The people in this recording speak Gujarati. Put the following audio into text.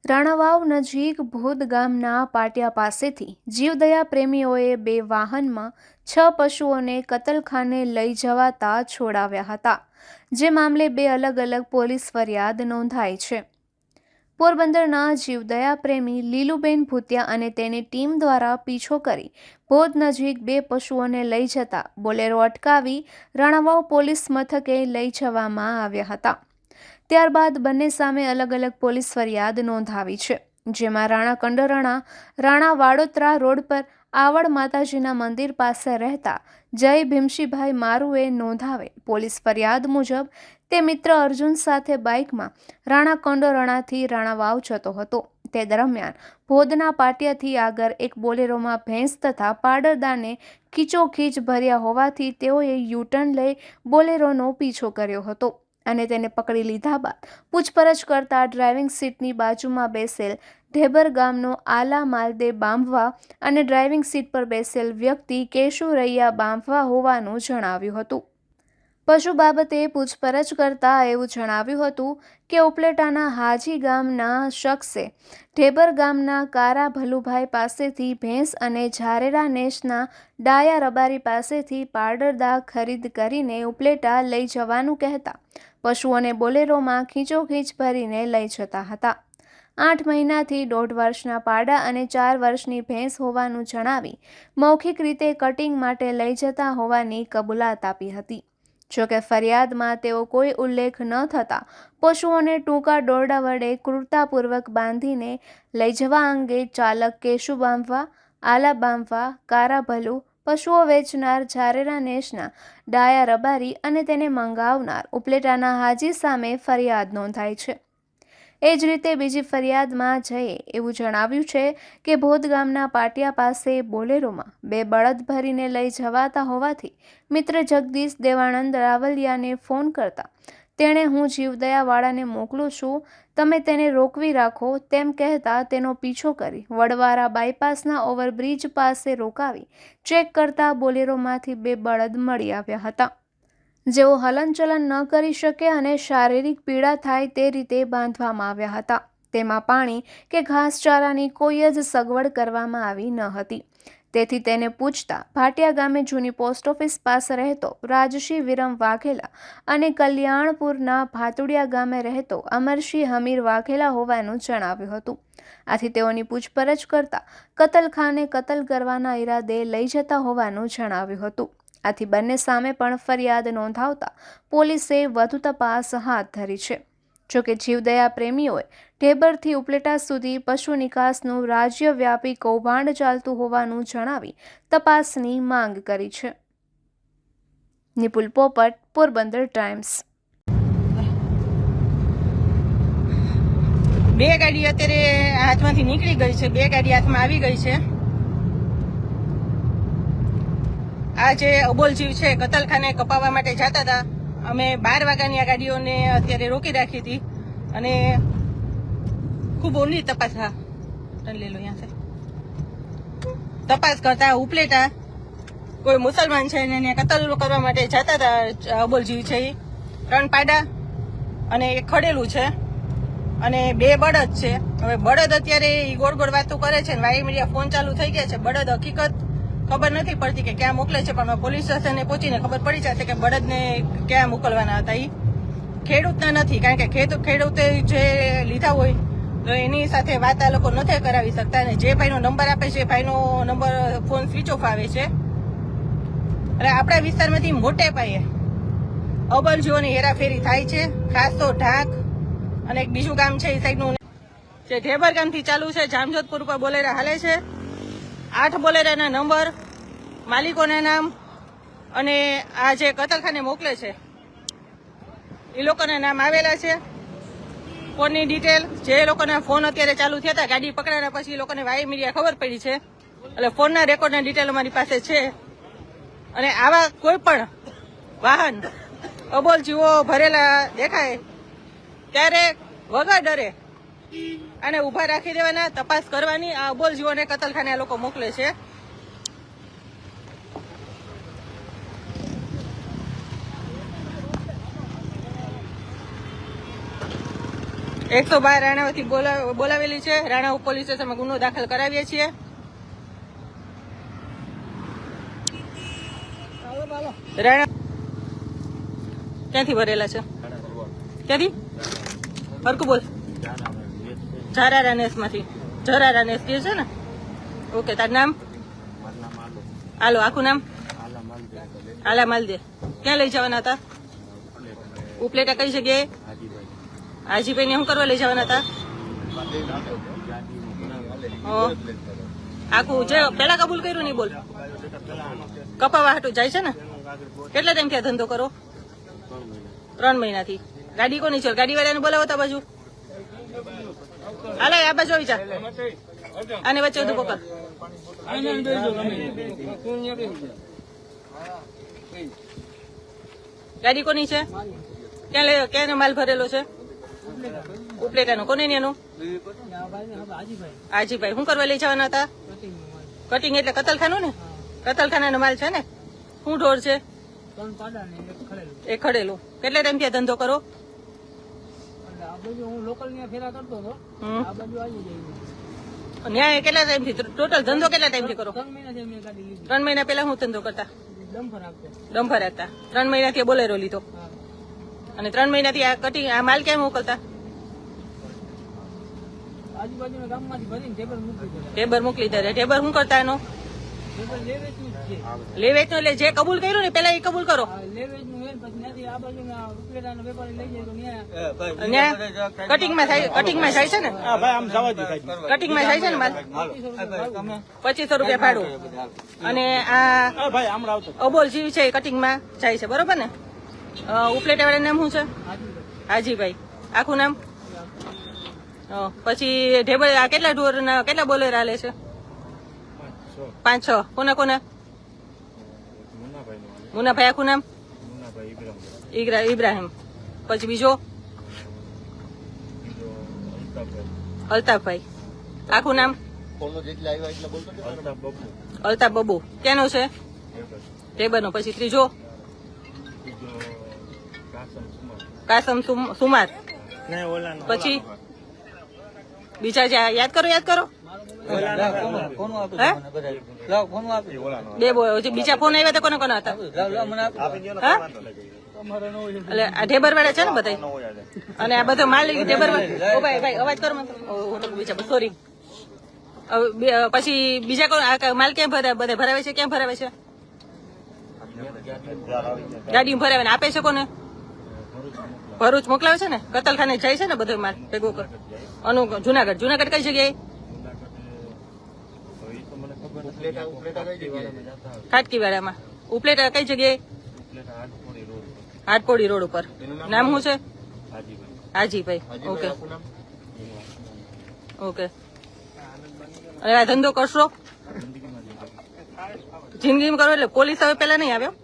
રાણાવાવ નજીક ભોદ ગામના પાટિયા પાસેથી જીવદયા પ્રેમીઓએ 2 વાહનમાં 6 પશુઓને કતલખાને લઈ જવાતા છોડાવ્યા હતા, જે મામલે 2 અલગ અલગ પોલીસ ફરિયાદ નોંધાઈ છે. પોરબંદરના જીવદયા પ્રેમી લીલુબેન ભૂતિયા અને તેની ટીમ દ્વારા પીછો કરી ભોદ નજીક 2 પશુઓને લઈ જતા બોલેરો અટકાવી રાણાવાવ પોલીસ મથકે લઈ જવામાં આવ્યા હતા. ત્યારબાદ બંને સામે અલગ અલગ પોલીસ ફરિયાદ નોંધાવી છે, જેમાં રાણા કંડોરણા રાણા વાડોતરા રોડ પર આવડ માતાજીના મંદિર પાસે રહેતા જય ભીમશીભાઈ મારુએ નોંધાવે પોલીસ ફરિયાદ મુજબ તે મિત્ર અર્જુન સાથે બાઇકમાં રાણા કંડોરણાથી રાણાવાવ જતો હતો. તે દરમિયાન ભોદના પાટિયાથી આગળ એક બોલેરોમાં ભેંસ તથા પાડરદાને ખીચોખીચ ભર્યા હોવાથી તેઓએ યુટર્ન લઈ બોલેરોનો પીછો કર્યો હતો અને તેને પકડી લીધા બાદ પૂછપરછ કરતા ડ્રાઇવિંગ સીટની બાજુમાં બેસેલ ઢેબર ગામનો આલા માલદે બાંભવા અને ડ્રાઇવિંગ સીટ પર બેસેલ વ્યક્તિ કેશુરૈયા બાંભવા હોવાનું જણાવ્યું હતું. પશુ બાબતે પૂછપરછ કરતા એવું જણાવ્યું હતું કે ઉપલેટાના હાજી ગામના શખ્સે ઢેબર ગામના કારા ભલુભાઈ પાસેથી ભેંસ અને ઝારેરા નેસના ડાયા રબારી પાસેથી પાડરદા ખરીદ કરીને ઉપલેટા લઈ જવાનું કહેતા પશુઓને બોલેરોમાં ખીચોખીચ ભરીને લઈ જતા હતા. 8 મહિનાથી 1.5 વર્ષના પાડા અને 4 વર્ષની ભેંસ હોવાનું જણાવી મૌખિક રીતે કટિંગ માટે લઈ જતા હોવાની કબૂલાત આપી હતી. જોકે ફરિયાદમાં તેઓ કોઈ ઉલ્લેખ ન થતા પશુઓને ટૂંકા દોરડા વડે ક્રૂરતાપૂર્વક બાંધીને લઈ જવા અંગે ચાલક કેશુ બાંભવા, આલા બાંભવા, કારા ભલુ, પશુઓ વેચનાર ઝારેરા નેસના ડાયા રબારી અને તેને મંગાવનાર ઉપલેટાના હાજી સામે ફરિયાદ નોંધાઈ છે. એ જ રીતે બીજી ફરિયાદમાં જયે એવું જણાવ્યું છે કે ભોદ ગામના પાટિયા પાસે બોલેરોમાં 2 બળદ ભરીને લઈ જવાતા હોવાથી મિત્ર જગદીશ દેવાનંદ રાવલિયાને ફોન કરતા તેણે હું જીવદયાવાળાને મોકલું છું, તમે તેને રોકવી રાખો તેમ કહેતા તેનો પીછો કરી વડવારા બાયપાસના ઓવરબ્રિજ પાસે રોકાવી ચેક કરતા બોલેરોમાંથી 2 બળદ મળી આવ્યા હતા, જેઓ હલનચલન ન કરી શકે અને શારીરિક પીડા થાય તે રીતે બાંધવામાં આવ્યા હતા. તેમાં પાણી કે ઘાસચારાની કોઈ જ સગવડ કરવામાં આવી ન હતી. તેથી તેને પૂછતા ભાટિયા ગામે જૂની પોસ્ટ ઓફિસ પાસે રહેતો રાજસિંહ વિરમ વાઘેલા અને કલ્યાણપુરના ભાતુડિયા ગામે રહેતો અમરસિંહ હમીર વાઘેલા હોવાનું જણાવ્યું હતું. આથી તેઓની પૂછપરછ કરતા કતલખાને કતલ કરવાના ઈરાદે લઈ જતા હોવાનું જણાવ્યું હતું. આથી બંને સામે પણ ફરિયાદ નોંધાવતા પોલીસે વધુ તપાસ હાથ ધરી છે. જોકે જીવદયા પ્રેમીઓએ ઢેબરથી ઉપલેટા સુધી પશુ નિકાસનું રાજ્યવ્યાપી કૌભાંડ ચાલતું હોવાનું જણાવી તપાસની માંગ કરી છે. નિપુલ પોપટ, પોરબંદર ટાઈમ્સ. 2 ગાડી અત્યારે હાથમાંથી નીકળી ગઈ છે, 2 ગાડી હાથમાં આવી ગઈ છે. આ જે અબોલ જીવ છે કતલખાને કપાવવા માટે જતા હતા. અમે 12 વાગ્યાની આ ગાડીઓને અત્યારે રોકી રાખી હતી અને ખૂબ ઊંડી તપાસ તપાસ કરતા ઉપલેટા કોઈ મુસલમાન છે એને કતલ કરવા માટે જતા હતા. અબોલ જીવ છે એ 3 પાડા અને 1 ખડેલું છે અને 2 બળદ છે. હવે બળદ અત્યારે ગોળ ગોળ વાતો કરે છે, વાઈ મીડિયા ફોન ચાલુ થઈ ગયા છે. બળદ હકીકત ખબર નથી પડતી કે ક્યાં મોકલે છે, પણ પોલીસ સ્ટેશને પહોંચીને ખબર પડી જશે કે બળદને ક્યાં મોકલવાના હતા. એ ખેડૂતના નથી, કારણ કે ખેડૂતે જે લીધા હોય તો એની સાથે વાત આ લોકો નથી કરાવી શકતા. અને જે ભાઈનો નંબર આપે છે એ ભાઈનો નંબર ફોન સ્વિચ ઓફ આવે છે. અને આપણા વિસ્તારમાંથી મોટે પાયે અબોલ જીવોની હેરાફેરી થાય છે. ખાસ તો ઢાક અને એક બીજું ગામ છે એ સાઈડનું જે ઢેબર ગામથી ચાલુ છે, જામજોધપુર ઉપર બોલેરા હાલે છે. 8 બોલેરાના નંબર, માલિકોના નામ અને આ જે કતલખાને મોકલે છે એ લોકોના નામ આવેલા છે. ફોનની ડિટેલ, જે લોકોના ફોન અત્યારે ચાલુ થયા હતા ગાડી પકડાયા પછી એ લોકોને વાઈ મીડિયા ખબર પડી છે, એટલે ફોનના રેકોર્ડના ડિટેલ અમારી પાસે છે. અને આવા કોઈ પણ વાહન અબોલ જીવો ભરેલા દેખાય ત્યારે વગર ડરે અને ઊભા રાખી દેવાના, તપાસ કરવાની. આ અબોલ જીવોને કતલખાને આ લોકો મોકલે છે. 112 રાણાવથી બોલાવેલી છે. રાણાવ પોલીસ સ્ટેશનમાં ગુનો દાખલ કરાવીએ છીએ. રાણા ક્યાંથી ભરેલા છે? ક્યાંથી? હરકું બોલ. ઝરારા નેસ માંથી. ઝરારા નેસ કે છે ને? ઓકે, તાર નામ? હાલો, આખું નામ? આલા માલદે. ક્યાં લઈ જવાના હતા? ઉપલેટા કઈ જગ્યાએ? હાજીભાઈ ને શું કરવા લઈ જવાના હતા? આખું જે પેલા કબૂલ કર્યું નહીં બોલ. કપાવા હાટું જાય છે ને? કેટલા ટાઈમ થી ધંધો કરો? 3 મહિનાથી. ગાડી કોની છે? ગાડી વાળાને બોલાવો તા બાજુ. હાલે આ બાજુ આવી જા. આને વચ્ચે બધું પકડ. ગાડી કોની છે? ક્યાં માલ ભરેલો છે? ઉપલેટાનો. કોને એનું? હાજીભાઈ. શું કરવા લઈ જવાના હતા? કટિંગ એટલે કતલખાનું ને? કતલખાનાનો માલ છે ને? શું ઢોર છે? એક ખડેલું. કેટલા ટાઈમ થી ધંધો કરો? ન્યાય કેટલા ટાઈમ થી? ટોટલ ધંધો કેટલા ટાઈમ થી કરો? 3 મહિના પહેલા હું ધંધો કરતા? ડમ્ફર રાખતા. 3 મહિનાથી બોલેરો લીધો. અને 3 મહિનાથી આ કટિંગ આ માલ ક્યાં મોકલતા? ટેબર મોકલી દે. ટેબર શું કરતા એનો? લે વેચ નો. એટલે જે કબૂલ કર્યું ને પેલા એ કબૂલ કરો. કટિંગમાં જાય છે ને? કટિંગમાં જાય છે ને માલ? 2500 રૂપિયા ભાડું. અને આ અબોલ જીવ છે એ કટિંગમાં જાય છે, બરોબર ને? ઉપલેટા વાળા નામ શું છે? હાજીભાઈ. આખું નામ? પછી ઢેબર કેટલા ઢોર કેટલા બોલેરા લે છે? 5-6. કોના કોના? મુનાભાઈ. આખું નામ? ઇબ્રાહિમ. પછી બીજો? અલ્તાફભાઈ. આખું નામ? અલ્તાફ બબુ. ક્યાંનો છે? ટેબરનો. પછી ત્રીજો? કાસમ સુમાર. પછી બીજા જે યાદ કરો. બીજા ફોન આવ્યા હતા? કોને કોના હતા? એટલે આ ઢેબર વાળા છે ને બધા? અને આ બધો માલ ઢેબર ભાઈ અવાજ કરો. બીજા સોરી. પછી બીજા કોણ માલ ક્યાં બધા ભરાવે છે? ક્યાં ભરાવે છે? ગાડી ભરાવે ને આપે છે કોને? ભરૂચ મોકલાવે છે ને? કતલખાને જાય છે ને બધો માલ ભેગો કર. જુનાગઢ. જુનાગઢ કઈ જગ્યાએ? ખાટકીવાડામાં. ઉપલેટા કઈ જગ્યાએ? હાટકોડી રોડ ઉપર. નામ શું છે? હાજીભાઈ. ઓકે. અને આ ધંધો કરશો? જિંદગીમાં કરો એટલે પોલીસ હવે પેલા નહીં આવ્યો?